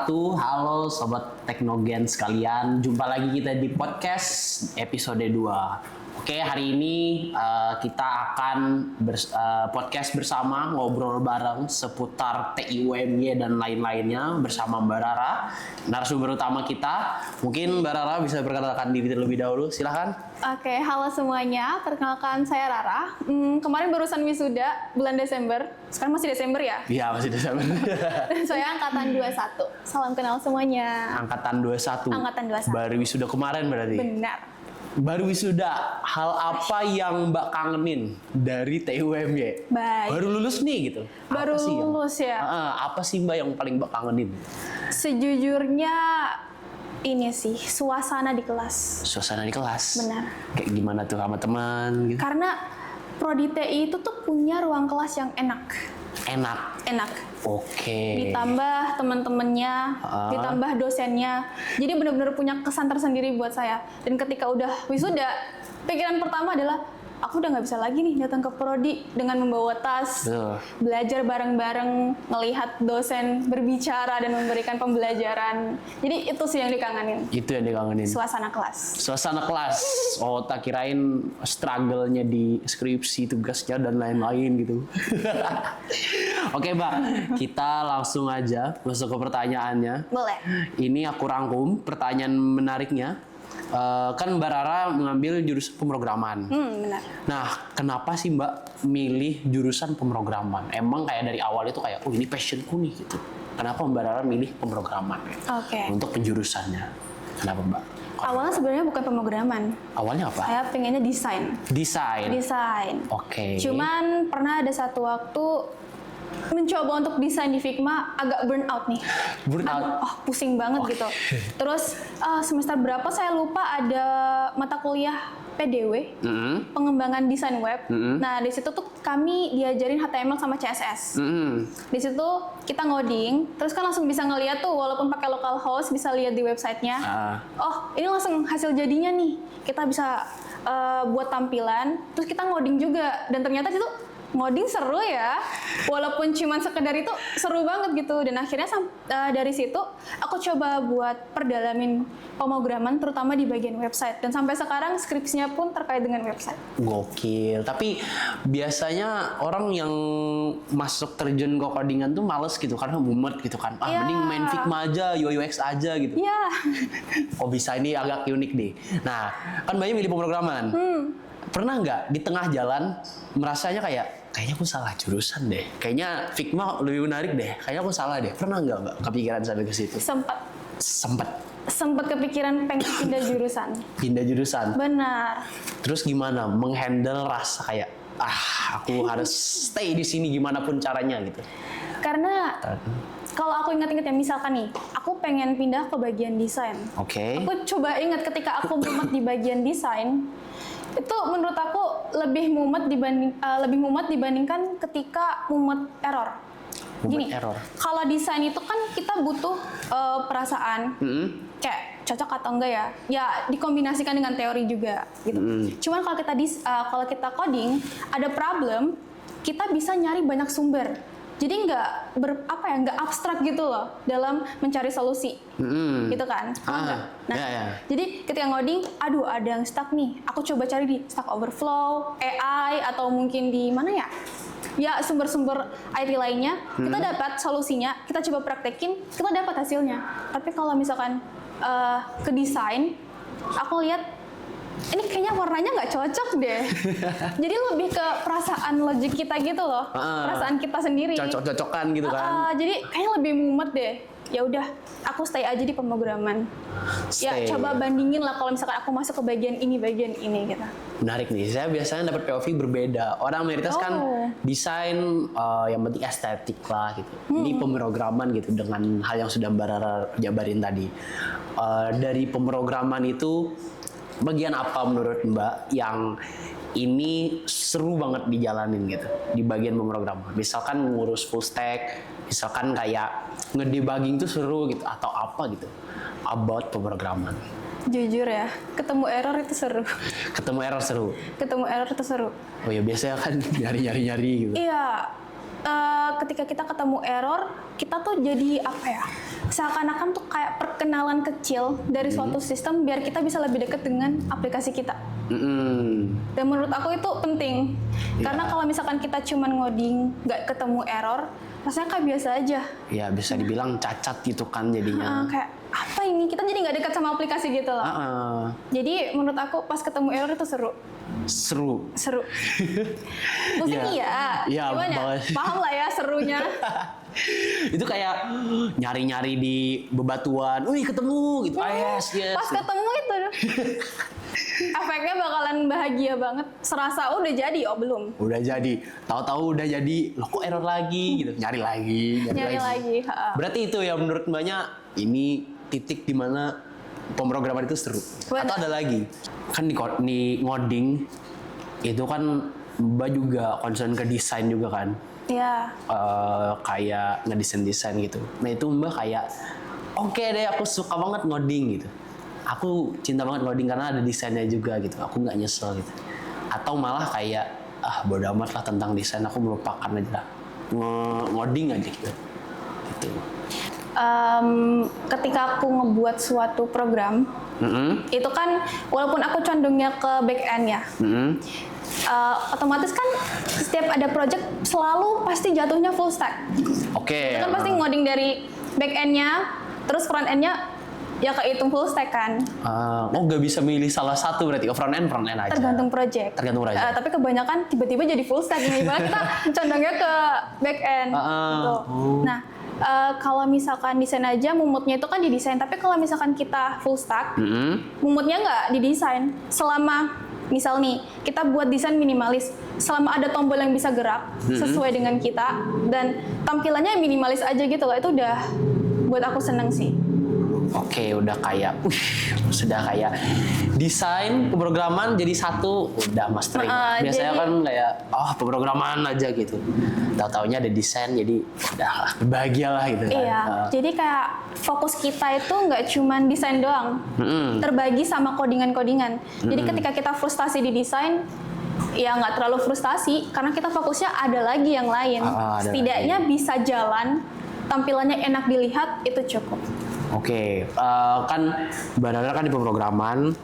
Halo Sobat Teknogen sekalian, jumpa lagi kita di podcast episode 2. Oke, hari ini kita akan podcast bersama, ngobrol bareng seputar TIUMY dan lain-lainnya bersama Mbak Rara, narasumber utama kita. Mungkin Mbak Rara bisa perkenalkan diri terlebih dahulu, silahkan. Oke, halo semuanya, perkenalkan saya Rara. Kemarin barusan wisuda bulan Desember, sekarang masih Desember ya? Iya, masih Desember. Saya angkatan 21, salam kenal semuanya. Angkatan 21? Angkatan 21. Baru wisuda kemarin berarti? Benar. Baru wisuda, hal apa yang Mbak kangenin dari TIUMY? Baik. Baru lulus nih gitu. Baru Apa sih lulus ya? Apa sih Mbak yang paling Mbak kangenin? Sejujurnya ini sih, suasana di kelas. Suasana di kelas. Benar. Kayak gimana tuh sama teman gitu? Karena Prodi TI itu tuh punya ruang kelas yang enak. Enak. Oke. Ditambah teman-temannya, ditambah dosennya. Jadi benar-benar punya kesan tersendiri buat saya. Dan ketika udah wisuda, pikiran pertama adalah aku udah nggak bisa lagi nih datang ke prodi dengan membawa tas, belajar bareng-bareng, ngelihat dosen berbicara dan memberikan pembelajaran. Jadi itu sih yang dikangenin. Itu yang dikangenin. Suasana kelas. Suasana kelas. Oh, tak kirain struggle-nya di skripsi, tugasnya dan lain-lain gitu. Oke, Mbak, kita langsung aja masuk ke pertanyaannya. Boleh. Ini aku rangkum pertanyaan menariknya. Kan Mbak Rara mengambil jurusan pemrograman. Benar. Nah, kenapa sih Mbak milih jurusan pemrograman? Emang kayak dari awal itu kayak, oh ini passionku nih gitu. Kenapa Mbak Rara milih pemrograman? Oke. Untuk penjurusannya. Kenapa Mbak? Awalnya sebenarnya bukan pemrograman. Awalnya apa? Saya pengennya desain. Desain. Oke. Cuman pernah ada satu waktu mencoba untuk desain di Figma agak burn out nih. Pusing banget gitu. Terus semester berapa saya lupa ada mata kuliah PDW, pengembangan desain web. Nah, di situ tuh kami diajarin HTML sama CSS. Di situ kita ngoding, terus kan langsung bisa ngeliat tuh walaupun pakai localhost bisa lihat di websitenya. Oh, ini langsung hasil jadinya nih. Kita bisa buat tampilan, terus kita ngoding juga. Dan ternyata itu ngoding seru ya, walaupun cuma sekedar itu seru banget gitu. Dan akhirnya dari situ aku coba buat perdalamin pemrograman terutama di bagian website, dan sampai sekarang skripsinya pun terkait dengan website. Gokil. Tapi biasanya orang yang masuk terjun ke codingan tuh males gitu karena mumet gitu kan. Mending main Figma aja, UI UX aja gitu. Iya. Oh, bisa, ini agak unik nih. Nah, kan banyak milih pemrograman. Pernah nggak di tengah jalan merasanya kayaknya aku salah jurusan deh, kayaknya Figma lebih menarik deh, kayaknya aku salah deh. Pernah nggak Mbak kepikiran sampai ke situ? Sempat kepikiran pengen pindah jurusan. Pindah jurusan? Benar. Terus gimana menghandle rasa kayak aku harus stay di sini gimana pun caranya gitu? Karena kalau aku ingat-ingat ya, misalkan nih, aku pengen pindah ke bagian desain. Oke. Aku coba ingat ketika aku mumet di bagian desain, itu menurut aku lebih mumet dibandingkan ketika mumet error. Gini, kalau desain itu kan kita butuh perasaan, kayak cocok atau enggak ya? Ya dikombinasikan dengan teori juga, gitu. Cuman kalau kita coding, ada problem, kita bisa nyari banyak sumber. Jadi nggak abstrak gitu loh dalam mencari solusi, gitu kan? Jadi ketika ngoding, ada yang stuck nih. Aku coba cari di Stack Overflow, AI, atau mungkin di mana ya? Ya sumber-sumber IT lainnya. Kita dapat solusinya, kita coba praktekin, kita dapat hasilnya. Tapi kalau misalkan ke desain, aku lihat ini kayaknya warnanya nggak cocok deh. Jadi lebih ke perasaan logik kita gitu loh, perasaan kita sendiri. Cocok-cocokan gitu kan? Jadi kayaknya lebih mumet deh. Ya udah, aku stay aja di pemrograman. Ya coba bandingin lah kalau misalkan aku masuk ke bagian ini gitu. Menarik nih, saya biasanya dapat POV berbeda. Orang mayoritas kan desain yang penting estetik lah gitu. Ini pemrograman gitu dengan hal yang sudah Mbak Rara jabarin tadi. Dari pemrograman itu bagian apa menurut Mbak yang ini seru banget dijalanin gitu di bagian pemrograman? Misalkan ngurus full stack, misalkan kayak ngedebugging tuh seru gitu, atau apa gitu about pemrograman? Jujur ya, ketemu error itu seru. Ketemu error seru? Ketemu error itu seru. Oh ya, biasanya kan nyari gitu. Iya, ketika kita ketemu error, kita tuh jadi apa ya? Seakan-akan tuh kayak perkenalan kecil dari suatu sistem biar kita bisa lebih dekat dengan aplikasi kita. Dan menurut aku itu penting. Karena kalau misalkan kita cuman ngoding, nggak ketemu error, rasanya kayak biasa aja. Ya bisa dibilang cacat gitu kan jadinya. Kayak apa ini? Kita jadi nggak dekat sama aplikasi gitu loh. Jadi menurut aku pas ketemu error itu seru. Pusing iya. Gimana? Paham lah ya serunya. Itu kayak nyari-nyari di bebatuan, wih ketemu gitu. Yes. Pas ketemu itu efeknya bakalan bahagia banget. Serasa udah jadi, belum. Udah jadi, tahu-tahu udah jadi, loh kok error lagi gitu. Nyari lagi. Berarti itu ya menurut Mbaknya ini titik dimana pemrograman itu seru. Benar. Atau ada lagi? Kan di ngoding itu kan Mbak juga concern ke desain juga kan? Iya. Kayak ngedesain gitu. Nah itu Mbak kayak oke deh aku suka banget ngoding gitu. Aku cinta banget ngoding karena ada desainnya juga gitu. Aku nggak nyesel gitu. Atau malah kayak bodo amat lah tentang desain, aku melupakan aja lah. Ngoding aja gitu. Gitu. Ketika aku ngebuat suatu program, itu kan walaupun aku condongnya ke back end ya. Otomatis kan setiap ada project selalu pasti jatuhnya full stack. Oke. Itu kan pasti ngoding dari back end-nya, terus front end-nya ya kehitung full stack kan. Nggak bisa milih salah satu berarti, front end aja. Tergantung project. Tapi kebanyakan tiba-tiba jadi full stack nih, malah kita condongnya ke back end. Gitu. Nah, kalau misalkan desain aja, mumutnya itu kan didesain. Tapi kalau misalkan kita full stack, mumutnya nggak didesain. Selama misal nih, kita buat desain minimalis, selama ada tombol yang bisa gerak sesuai dengan kita dan tampilannya minimalis aja gitu loh, itu udah buat aku seneng sih. Oke, udah kayak, sudah kayak desain pemrograman jadi satu, udah mastering. Biasanya kan kayak, pemrograman aja gitu. Tahu-taunya ada desain, jadi udah bahagia lah gitu. Iya, jadi kayak fokus kita itu nggak cuman desain doang, terbagi sama codingan-codingan. Jadi ketika kita frustasi di desain, ya nggak terlalu frustasi, karena kita fokusnya ada lagi yang lain. Setidaknya bisa jalan, tampilannya enak dilihat, itu cukup. Oke, kan Mbak Rara kan di pemrograman,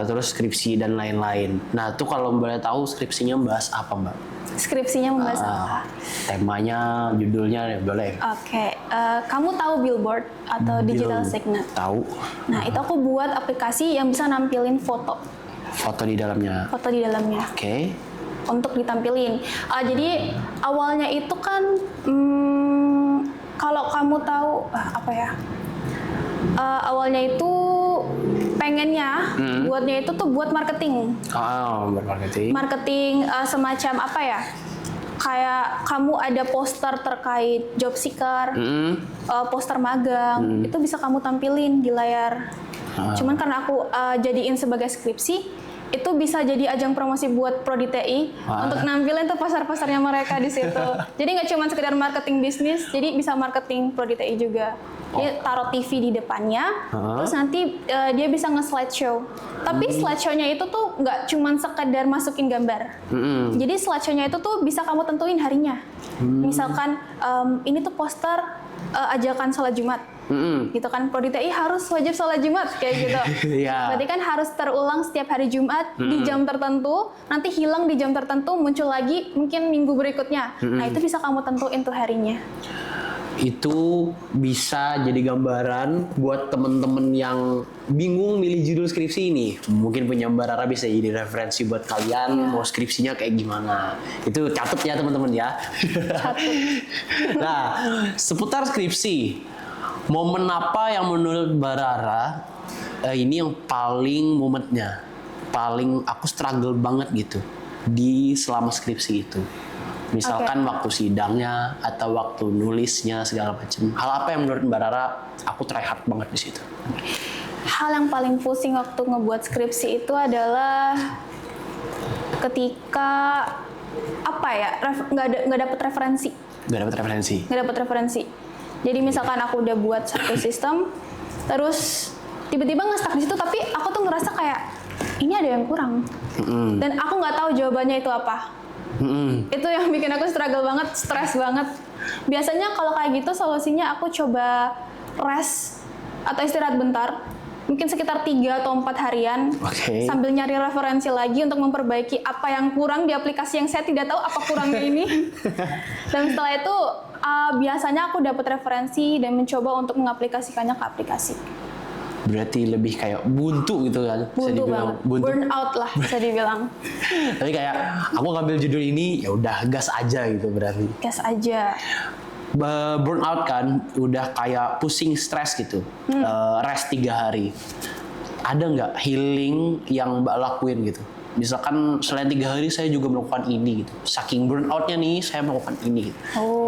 terus skripsi dan lain-lain. Nah, tuh kalau Mbak tahu skripsinya membahas apa, Mbak? Skripsinya membahas apa? Temanya, judulnya, boleh. Oke, kamu tahu Billboard atau Digital Signet? Tahu. Nah, itu aku buat aplikasi yang bisa nampilin foto. Foto di dalamnya? Foto di dalamnya. Oke. Untuk ditampilin. Jadi, awalnya itu kan, kalau kamu tahu, awalnya itu pengennya buatnya itu tuh buat marketing. Marketing semacam apa ya? Kayak kamu ada poster terkait job seeker, poster magang, itu bisa kamu tampilin di layar. Cuman karena aku jadiin sebagai skripsi, itu bisa jadi ajang promosi buat Prodi TI untuk nampilin tuh pasar-pasarnya mereka di situ. Jadi nggak cuma sekedar marketing bisnis, jadi bisa marketing Prodi TI juga. Dia taruh TV di depannya, terus nanti dia bisa nge-slideshow. Tapi slideshow-nya itu tuh nggak cuma sekedar masukin gambar. Jadi slideshow-nya itu tuh bisa kamu tentuin harinya. Misalkan ini tuh poster ajakan sholat Jumat. Gitu kan, Prodi TI harus wajib sholat Jumat kayak gitu. Berarti kan harus terulang setiap hari Jumat di jam tertentu, nanti hilang di jam tertentu, muncul lagi mungkin minggu berikutnya. Nah, itu bisa kamu tentuin tuh harinya. Itu bisa jadi gambaran buat temen-temen yang bingung milih judul skripsi ini. Mungkin punya Mbak Rara bisa jadi referensi buat kalian mau skripsinya kayak gimana. Itu catat ya teman-teman ya. Nah, seputar skripsi, momen apa yang menurut Mbak Rara ini yang paling momennya, paling aku struggle banget gitu di selama skripsi itu? Misalkan waktu sidangnya atau waktu nulisnya segala macam. Hal apa yang menurut Mbak Rara aku try hard banget di situ? Hal yang paling pusing waktu ngebuat skripsi itu adalah ketika nggak dapet referensi. Nggak dapet referensi. Jadi misalkan aku udah buat satu sistem, terus tiba-tiba nge-stuck di situ, tapi aku tuh ngerasa kayak ini ada yang kurang. Dan aku nggak tahu jawabannya itu apa. Itu yang bikin aku struggle banget, stres banget. Biasanya kalau kayak gitu solusinya aku coba rest atau istirahat bentar. Mungkin sekitar 3 atau 4 harian. Sambil nyari referensi lagi untuk memperbaiki apa yang kurang di aplikasi yang saya tidak tahu apa kurangnya ini. Dan setelah itu biasanya aku dapat referensi dan mencoba untuk mengaplikasikannya ke aplikasi. Berarti lebih kayak buntu gitu kan? Buntu banget, burn out lah bisa dibilang. Tapi kayak aku ngambil judul ini, ya udah gas aja gitu berarti. Gas aja. Burn out kan, udah kayak pusing, stres gitu. Rest 3 hari. Ada nggak healing yang Mbak lakuin gitu? Misalkan selain 3 hari saya juga melakukan ini gitu. Saking burn out-nya nih, saya melakukan ini gitu.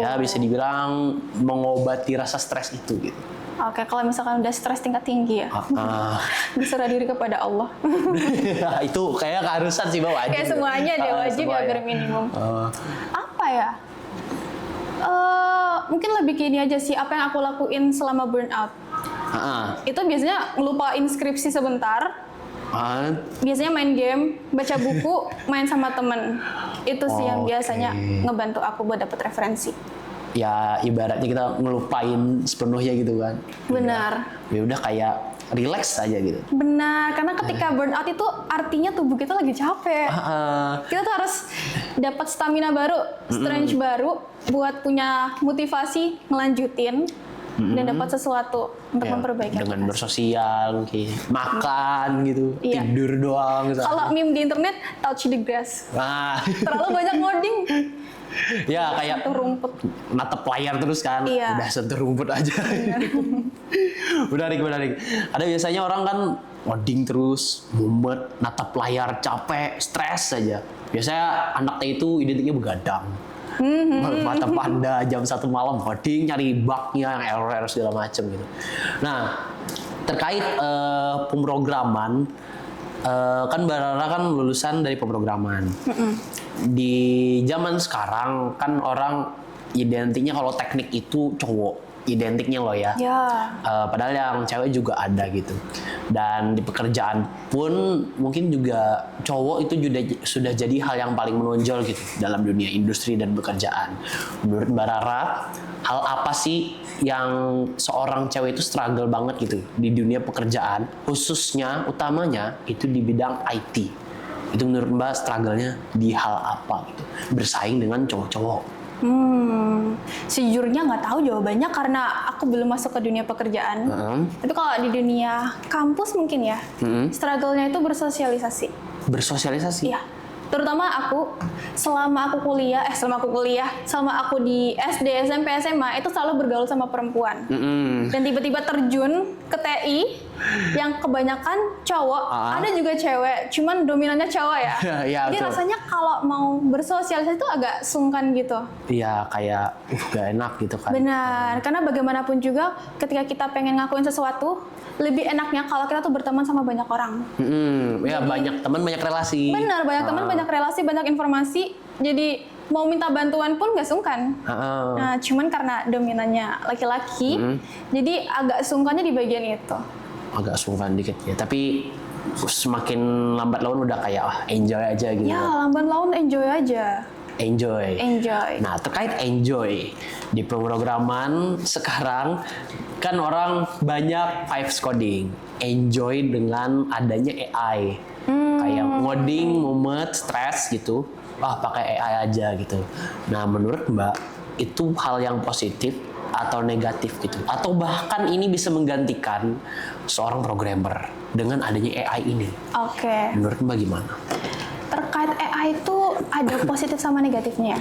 Ya bisa dibilang mengobati rasa stres itu gitu. Oke, kalau misalkan udah stres tingkat tinggi ya, berserah diri kepada Allah. Itu kayak keharusan sih, Mbak, wajib. Kayak semuanya deh, wajib ya berminimum. Apa ya? Mungkin lebih ke ini aja sih, apa yang aku lakuin selama burnout. Itu biasanya ngelupain skripsi sebentar. Biasanya main game, baca buku, main sama temen. Itu sih yang biasanya ngebantu aku buat dapet referensi. Ya ibaratnya kita ngelupain sepenuhnya gitu kan. Benar. Ya udah kayak relax aja gitu. Benar, karena ketika burnout itu artinya tubuh kita lagi capek. Kita tuh harus dapat stamina baru, strength baru buat punya motivasi ngelanjutin dan dapat sesuatu untuk memperbaiki. Dengan bersosial, makan gitu, tidur doang. Kalau meme di internet, touch the grass. Terlalu banyak ngoding. Ya kayak sentuh rumput, natap layar terus kan, udah sentuh rumput aja. menarik. Ada biasanya orang kan ngoding terus, mumet, natap layar, capek, stres aja. Biasanya anaknya itu identiknya begadang. Mata panda jam 1 malam coding, nyari bugnya, yang error segala macem gitu. Nah, terkait pemrograman, kan Mbak Rara kan lulusan dari pemrograman. Di zaman sekarang kan orang identiknya kalau teknik itu cowok, identiknya loh ya. Padahal yang cewek juga ada gitu. Dan di pekerjaan pun mungkin juga cowok itu sudah jadi hal yang paling menonjol gitu dalam dunia industri dan pekerjaan. Menurut Mbak Rara, hal apa sih yang seorang cewek itu struggle banget gitu di dunia pekerjaan, khususnya utamanya itu di bidang IT? Itu menurut Mbak struggle-nya di hal apa gitu, bersaing dengan cowok-cowok? Sejujurnya nggak tahu jawabannya karena aku belum masuk ke dunia pekerjaan. Tapi kalau di dunia kampus mungkin ya, struggle-nya itu bersosialisasi. Bersosialisasi? Iya. Terutama aku, selama aku di SD, SMP, SMA itu selalu bergaul sama perempuan. Dan tiba-tiba terjun ke TI yang kebanyakan cowok, ada juga cewek, cuman dominannya cowok ya. Jadi betul. Rasanya kalau mau bersosialisasi itu agak sungkan gitu. Iya, kayak gak enak gitu kan. Benar, karena bagaimanapun juga ketika kita pengen ngakuin sesuatu, lebih enaknya kalau kita tuh berteman sama banyak orang. Ya banyak teman, banyak relasi. Benar, banyak teman, banyak relasi, banyak informasi. Jadi mau minta bantuan pun gak sungkan. Nah, cuman karena dominannya laki-laki, jadi agak sungkannya di bagian itu. Agak sungkan dikit ya, tapi semakin lambat laun udah kayak enjoy aja gitu. Ya, lambat laun enjoy aja. Enjoy. Nah, terkait enjoy di pemrograman sekarang kan orang banyak vibes coding, enjoy dengan adanya AI, kayak ngoding, mumet, stres gitu, pakai AI aja gitu. Nah, menurut Mbak itu hal yang positif atau negatif gitu, atau bahkan ini bisa menggantikan seorang programmer dengan adanya AI ini? Menurut Mbak gimana? Terkait AI itu ada positif sama negatifnya.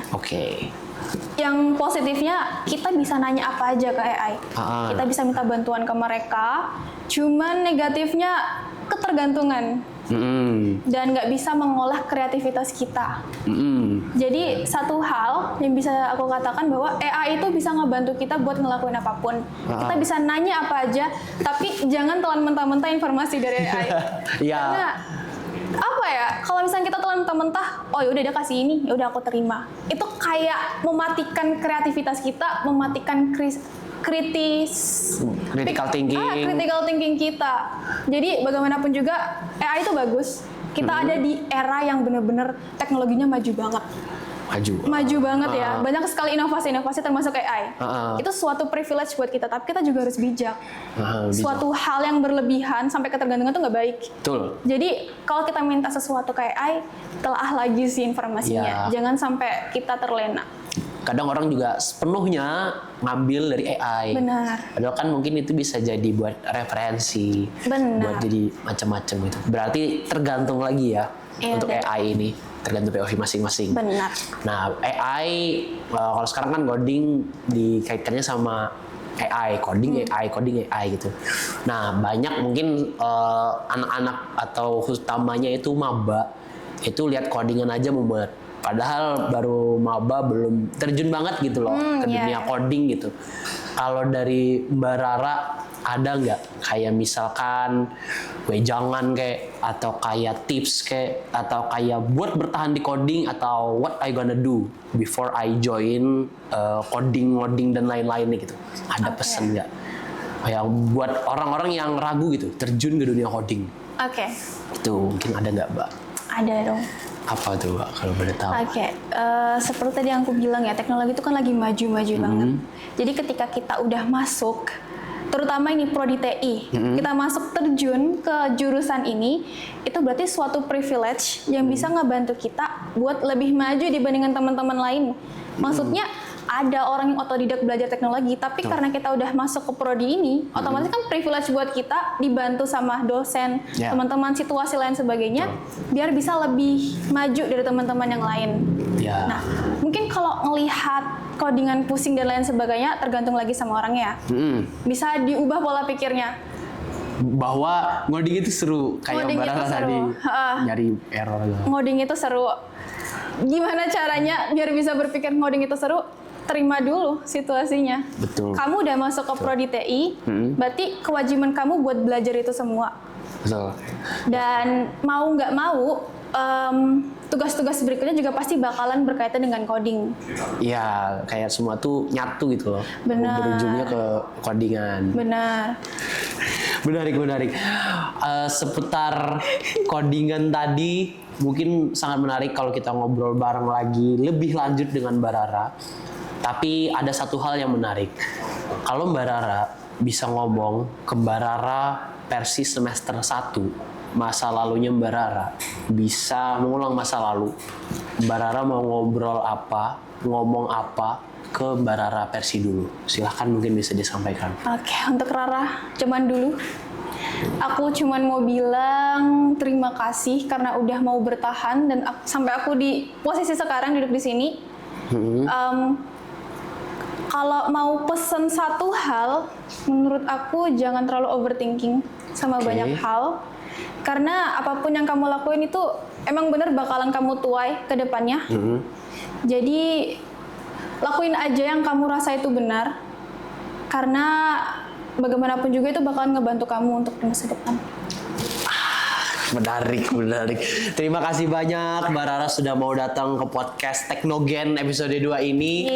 Yang positifnya kita bisa nanya apa aja ke AI. Kita bisa minta bantuan ke mereka. Cuman negatifnya ketergantungan. Dan nggak bisa mengolah kreativitas kita. Jadi satu hal yang bisa aku katakan bahwa AI itu bisa ngebantu kita buat ngelakuin apapun. Kita bisa nanya apa aja, tapi jangan telan mentah-mentah informasi dari AI. Karena apa ya, kalau misalnya kita telan mentah-mentah, oh yaudah dia kasih ini, yaudah aku terima. Itu kayak mematikan kreativitas kita, mematikan critical thinking kita. Jadi bagaimanapun juga AI itu bagus. Kita ada di era yang benar-benar teknologinya maju banget. maju banget ya. Banyak sekali inovasi-inovasi termasuk AI. Itu suatu privilege buat kita, tapi kita juga harus bijak. Suatu hal yang berlebihan sampai ketergantungan itu nggak baik. Betul. Jadi kalau kita minta sesuatu ke AI, telaah lagi sih informasinya. Jangan sampai kita terlena. Kadang orang juga sepenuhnya ngambil dari AI. Benar. Padahal kan mungkin itu bisa jadi buat referensi, buat jadi macam-macam gitu. Berarti tergantung lagi ya untuk AI ini, tergantung POV masing-masing. Benar. Nah, AI kalau sekarang kan coding dikaitkannya sama AI, coding AI gitu. Nah, banyak mungkin anak-anak atau utamanya itu maba itu lihat codingan aja mumet. Padahal baru maba belum terjun banget gitu loh ke dunia coding gitu. Kalau dari Mbak Rara ada nggak kayak misalkan wejangan kayak atau kayak tips kayak atau kayak buat bertahan di coding atau what I gonna do before I join coding dan lain-lainnya gitu. Ada pesan nggak? Yang buat orang-orang yang ragu gitu terjun ke dunia coding. Itu mungkin ada nggak Mbak? Ada dong. Apa tuh Mbak kalau boleh tahu? Seperti tadi yang aku bilang ya, teknologi itu kan lagi maju-maju banget. Jadi ketika kita udah masuk, terutama ini prodi TI, kita masuk terjun ke jurusan ini, itu berarti suatu privilege yang bisa ngebantu kita buat lebih maju dibandingkan teman-teman lain. Maksudnya ada orang yang otodidak belajar teknologi, tapi karena kita udah masuk ke prodi ini, otomatis kan privilege buat kita dibantu sama dosen, teman-teman, situasi lain sebagainya, biar bisa lebih maju dari teman-teman yang lain. Nah, mungkin kalau ngelihat codingan pusing dan lain sebagainya, tergantung lagi sama orangnya. Bisa diubah pola pikirnya. Bahwa ngoding itu seru, kayak Mbak Rara tadi nyari error gitu. Ngoding itu seru. Gimana caranya biar bisa berpikir ngoding itu seru? Terima dulu situasinya. Betul. Kamu udah masuk ke prodi TI, berarti kewajiban kamu buat belajar itu semua. Betul. Dan mau nggak mau, tugas-tugas berikutnya juga pasti bakalan berkaitan dengan coding. Iya, kayak semua tuh nyatu gitu loh. Benar. Berujungnya ke codingan. Benar. Menarik. Seputar codingan tadi, mungkin sangat menarik kalau kita ngobrol bareng lagi lebih lanjut dengan Mbak Rara. Tapi ada satu hal yang menarik. Kalau Mbak Rara bisa ngomong ke Mbak Rara versi semester 1, masa lalunya Mbak Rara, bisa mengulang masa lalu. Mbak Rara mau ngobrol apa, ngomong apa ke Mbak Rara versi dulu. Silahkan mungkin bisa disampaikan. Untuk Rara, cuman dulu. Aku cuman mau bilang terima kasih karena udah mau bertahan dan sampai aku di posisi sekarang duduk di sini. Kalau mau pesen satu hal, menurut aku jangan terlalu overthinking sama banyak hal. Karena apapun yang kamu lakuin itu emang bener bakalan kamu tuai ke depannya. Jadi lakuin aja yang kamu rasa itu benar. Karena bagaimanapun juga itu bakalan ngebantu kamu untuk di masa depan. Menarik. Terima kasih banyak Mbak Rara sudah mau datang ke podcast Teknogen episode 2 ini.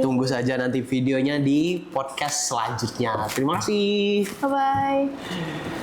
Tunggu saja nanti videonya di podcast selanjutnya. Terima kasih. Bye-bye.